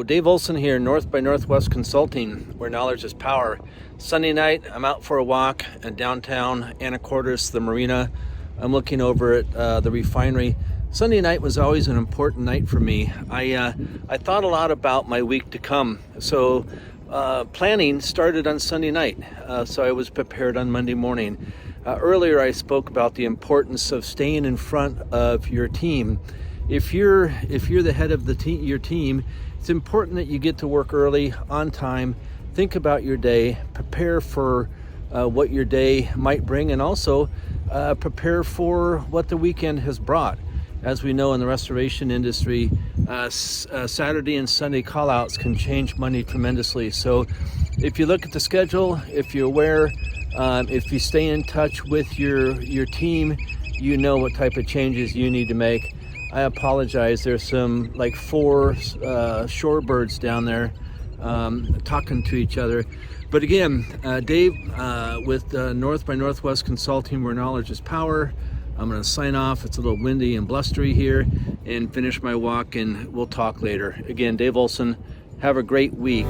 Hello, Dave Olson here, North by Northwest Consulting, where knowledge is power. Sunday night, I'm out for a walk in downtown Anacortes, the marina. I'm looking over at the refinery. Sunday night was always an important night for me. I thought a lot about my week to come. So planning started on Sunday night, so I was prepared on Monday morning. Earlier I spoke about the importance of staying in front of your team. If you're the head of your team, it's important that you get to work early, on time, think about your day, prepare for what your day might bring, and also prepare for what the weekend has brought. As we know in the restoration industry, Saturday and Sunday call-outs can change money tremendously. So if you look at the schedule, if you're aware, if you stay in touch with your team, you know what type of changes you need to make. I apologize, there's some like 4 shorebirds down there talking to each other. But again, Dave with North by Northwest Consulting, where knowledge is power. I'm going to sign off. It's a little windy and blustery here, and finish my walk, and we'll talk later. Again, Dave Olson, have a great week.